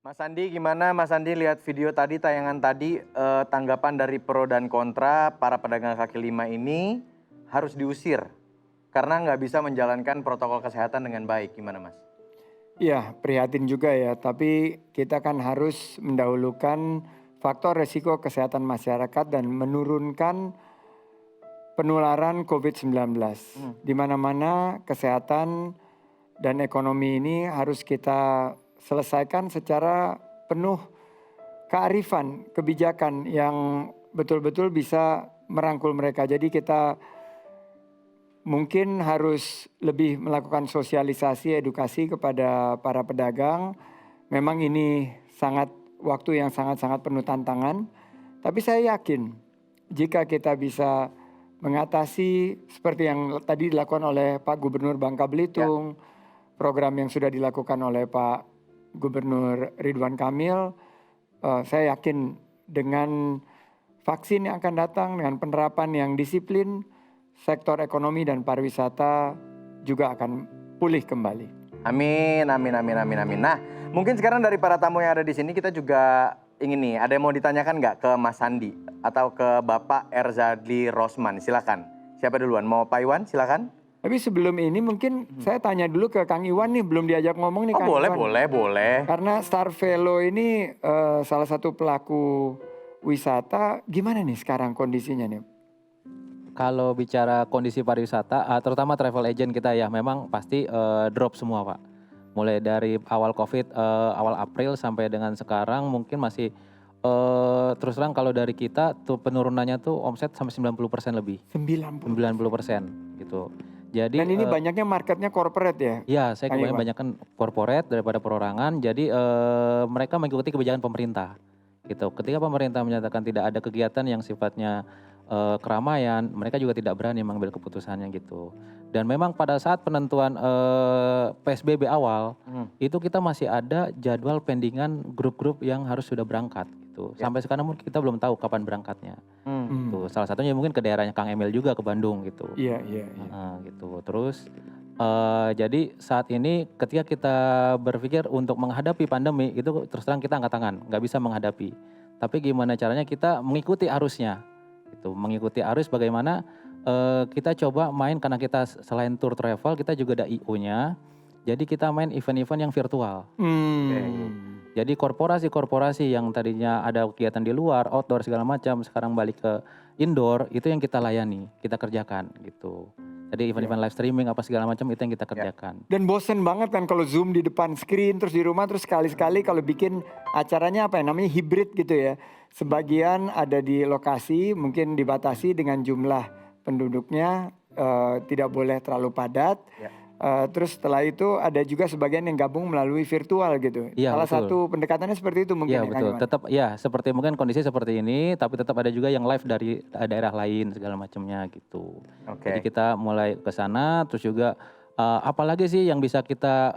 Mas Andi, gimana Mas Andi lihat video tadi, tayangan tadi, tanggapan dari pro dan kontra para pedagang kaki lima ini harus diusir karena nggak bisa menjalankan protokol kesehatan dengan baik, gimana Mas? Iya, prihatin juga ya, tapi kita kan harus mendahulukan faktor resiko kesehatan masyarakat dan menurunkan penularan COVID-19. Hmm. Di mana-mana kesehatan dan ekonomi ini harus kita selesaikan secara penuh kearifan, kebijakan yang betul-betul bisa merangkul mereka. Jadi kita mungkin harus lebih melakukan sosialisasi, edukasi kepada para pedagang. Memang ini waktu yang sangat-sangat penuh tantangan. Tapi saya yakin jika kita bisa mengatasi seperti yang tadi dilakukan oleh Pak Gubernur Bangka Belitung, program yang sudah dilakukan oleh Pak Gubernur Ridwan Kamil, saya yakin dengan vaksin yang akan datang, dengan penerapan yang disiplin, sektor ekonomi dan pariwisata juga akan pulih kembali. Amin, amin, amin, amin, amin. Nah, mungkin sekarang dari para tamu yang ada di sini kita juga ingin nih, ada yang mau ditanyakan nggak ke Mas Andi atau ke Bapak Erzadli Rosman? Silakan. Siapa duluan? Mau Pak Iwan? Silakan. Tapi sebelum ini mungkin saya tanya dulu ke Kang Iwan nih, belum diajak ngomong nih Oh Kang boleh, Iwan. boleh. Karena Star Velo ini salah satu pelaku wisata, gimana nih sekarang kondisinya nih? Kalau bicara kondisi pariwisata, terutama travel agent kita ya memang pasti drop semua Pak. Mulai dari awal Covid, awal April sampai dengan sekarang mungkin masih terus terang kalau dari kita tuh penurunannya tuh omset sampai 90% lebih. 90%. 90% gitu. Jadi Dan ini banyaknya marketnya corporate ya? ya saya Kang Iwan? kebanyakan corporate daripada perorangan. Jadi mereka mengikuti kebijakan pemerintah gitu. Ketika pemerintah menyatakan tidak ada kegiatan yang sifatnya keramaian, mereka juga tidak berani mengambil keputusannya gitu. Dan memang pada saat penentuan PSBB awal, itu kita masih ada jadwal pendingan grup-grup yang harus sudah berangkat gitu. Sampai sekarang mungkin kita belum tahu kapan berangkatnya. Gitu. Salah satunya mungkin ke daerahnya Kang Emil juga ke Bandung gitu. Iya. Gitu. Terus jadi saat ini ketika kita berpikir untuk menghadapi pandemi itu terus terang kita angkat tangan, nggak bisa menghadapi. Tapi gimana caranya kita mengikuti arusnya, gitu. Mengikuti arus bagaimana kita coba main karena kita selain tour travel kita juga ada IO-nya. Jadi kita main event-event yang virtual. Jadi korporasi-korporasi yang tadinya ada kegiatan di luar, outdoor segala macam, sekarang balik ke indoor, itu yang kita layani, kita kerjakan gitu. Jadi event-event live streaming apa segala macam itu yang kita kerjakan. Dan bosen banget kan kalau Zoom di depan screen terus di rumah, terus sekali-sekali kalau bikin acaranya apa ya namanya hibrid gitu ya. Sebagian ada di lokasi, mungkin dibatasi dengan jumlah penduduknya, tidak boleh terlalu padat. Terus setelah itu ada juga sebagian yang gabung melalui virtual gitu. Iya, Salah betul. satu pendekatannya seperti itu mungkin Iya ya Kang betul, Iwan? tetap ya seperti mungkin kondisi seperti ini, tapi tetap ada juga yang live dari daerah lain segala macamnya gitu. Jadi kita mulai ke sana, terus juga apalagi sih yang bisa kita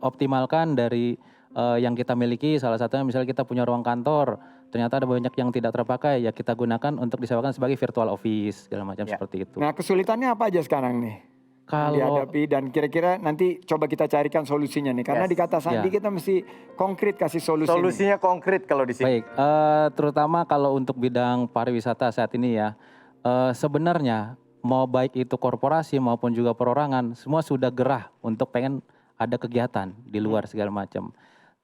optimalkan dari yang kita miliki. Salah satunya misalnya kita punya ruang kantor, ternyata ada banyak yang tidak terpakai, ya kita gunakan untuk disewakan sebagai virtual office segala macam seperti itu. Nah kesulitannya apa aja sekarang nih? Yang dihadapi dan kira-kira nanti coba kita carikan solusinya nih. Karena di kata Sandi kita mesti konkret kasih solusi. Solusinya konkret kalau di sini. Baik, terutama kalau untuk bidang pariwisata saat ini ya, sebenarnya mau baik itu korporasi maupun juga perorangan, semua sudah gerah untuk pengen ada kegiatan di luar segala macam.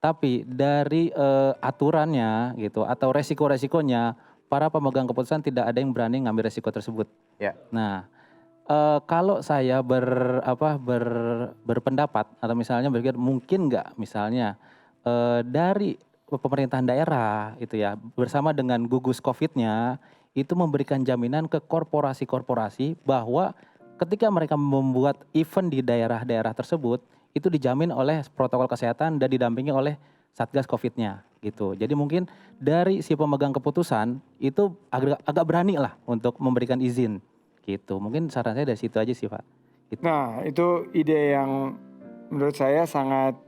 Tapi dari aturannya gitu atau resiko-resikonya, para pemegang keputusan tidak ada yang berani ngambil resiko tersebut. Nah, kalau saya berpendapat atau misalnya berpikir mungkin nggak misalnya dari pemerintahan daerah itu ya bersama dengan gugus COVID-nya itu memberikan jaminan ke korporasi-korporasi bahwa ketika mereka membuat event di daerah-daerah tersebut itu dijamin oleh protokol kesehatan dan didampingi oleh Satgas COVID-nya gitu. Jadi mungkin dari si pemegang keputusan itu agak berani lah untuk memberikan izin gitu. Mungkin saran saya dari situ aja sih Pak. Gitu. Nah itu ide yang menurut saya sangat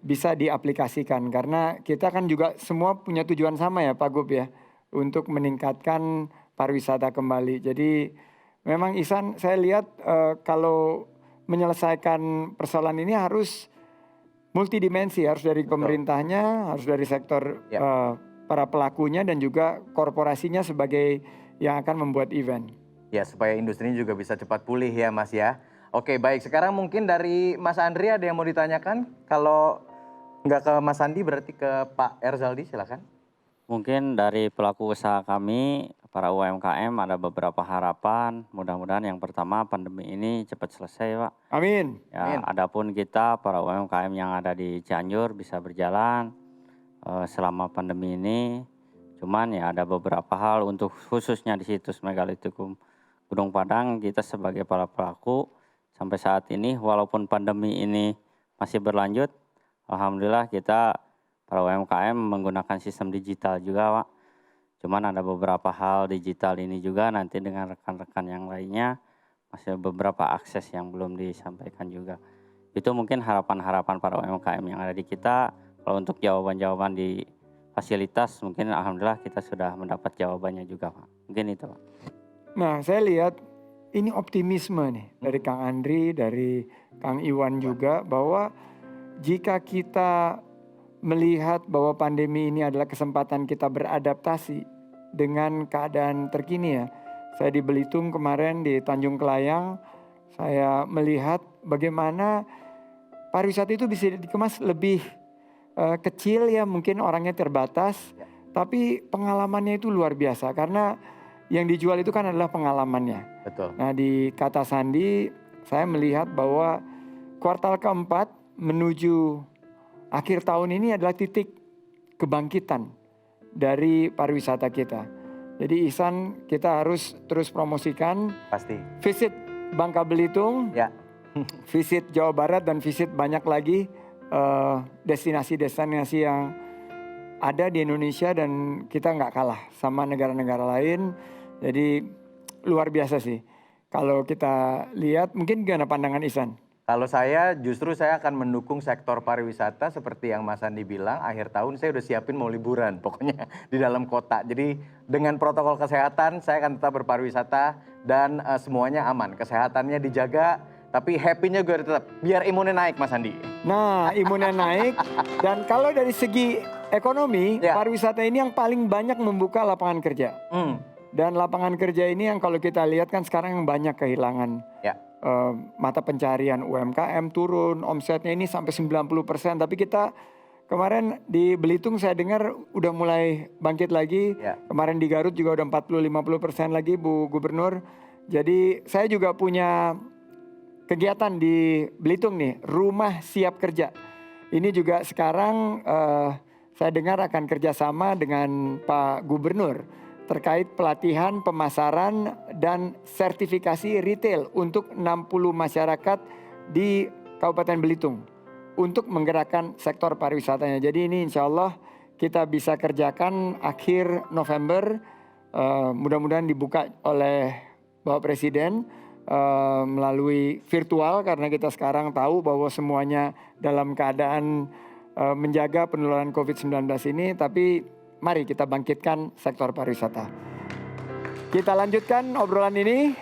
bisa diaplikasikan karena kita kan juga semua punya tujuan sama ya Pak Gub ya untuk meningkatkan pariwisata kembali. Jadi memang Ihsan saya lihat kalau menyelesaikan persoalan ini harus multidimensi, harus dari pemerintahnya, harus dari sektor para pelakunya dan juga korporasinya sebagai yang akan membuat event. Ya, supaya industri juga bisa cepat pulih ya Mas ya. Oke, baik. Sekarang mungkin dari Mas Andri ada yang mau ditanyakan? Kalau nggak ke Mas Andi berarti ke Pak Erzaldi, silakan. Mungkin dari pelaku usaha kami, para UMKM ada beberapa harapan. Mudah-mudahan yang pertama pandemi ini cepat selesai, Pak. Amin. Ya, adapun kita para UMKM yang ada di Cianjur bisa berjalan selama pandemi ini. Cuman ya ada beberapa hal untuk khususnya di situs Megalithicum Gunung Padang, kita sebagai para pelaku sampai saat ini walaupun pandemi ini masih berlanjut, alhamdulillah kita para UMKM menggunakan sistem digital juga, Pak. Cuman ada beberapa hal digital ini juga nanti dengan rekan-rekan yang lainnya masih beberapa akses yang belum disampaikan juga. Itu mungkin harapan-harapan para UMKM yang ada di kita. Kalau untuk jawaban-jawaban di fasilitas mungkin alhamdulillah kita sudah mendapat jawabannya juga, Pak. Mungkin itu, Pak. Nah, saya lihat ini optimisme nih dari Kang Andri, dari Kang Iwan juga, bahwa jika kita melihat bahwa pandemi ini adalah kesempatan kita beradaptasi dengan keadaan terkini ya. Saya di Belitung kemarin di Tanjung Kelayang, saya melihat bagaimana pariwisata itu bisa dikemas lebih kecil ya, mungkin orangnya terbatas, tapi pengalamannya itu luar biasa karena yang dijual itu kan adalah pengalamannya. Betul. Nah di Kata Sandi saya melihat bahwa kuartal keempat menuju akhir tahun ini adalah titik kebangkitan dari pariwisata kita. Jadi Ihsan, kita harus terus promosikan. Pasti. Visit Bangka Belitung, Ya. visit Jawa Barat dan visit banyak lagi destinasi-destinasi yang ada di Indonesia dan kita nggak kalah sama negara-negara lain. Jadi luar biasa sih. Kalau kita lihat, mungkin gimana pandangan Ihsan? Kalau saya justru saya akan mendukung sektor pariwisata seperti yang Mas Andi bilang, akhir tahun saya udah siapin mau liburan pokoknya di dalam kota. Jadi dengan protokol kesehatan saya akan tetap berpariwisata dan semuanya aman. Kesehatannya dijaga tapi happy-nya gue tetap biar imunnya naik Mas Andi. Nah, imunnya naik dan kalau dari segi ekonomi, pariwisata ini yang paling banyak membuka lapangan kerja. Dan lapangan kerja ini yang kalau kita lihat kan sekarang yang banyak kehilangan. Mata pencarian UMKM turun, omsetnya ini sampai 90%. Tapi kita kemarin di Belitung saya dengar udah mulai bangkit lagi. Kemarin di Garut juga udah 40-50% lagi Bu Gubernur. Jadi saya juga punya kegiatan di Belitung nih, Rumah Siap Kerja. Ini juga sekarang saya dengar akan kerjasama dengan Pak Gubernur terkait pelatihan, pemasaran, dan sertifikasi retail untuk 60 masyarakat di Kabupaten Belitung untuk menggerakkan sektor pariwisatanya. Jadi ini insya Allah kita bisa kerjakan akhir November, mudah-mudahan dibuka oleh Bapak Presiden melalui virtual karena kita sekarang tahu bahwa semuanya dalam keadaan menjaga penularan COVID-19 ini, tapi mari kita bangkitkan sektor pariwisata. Kita lanjutkan obrolan ini.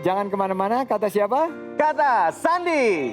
Jangan kemana-mana, kata siapa? Kata Sandi.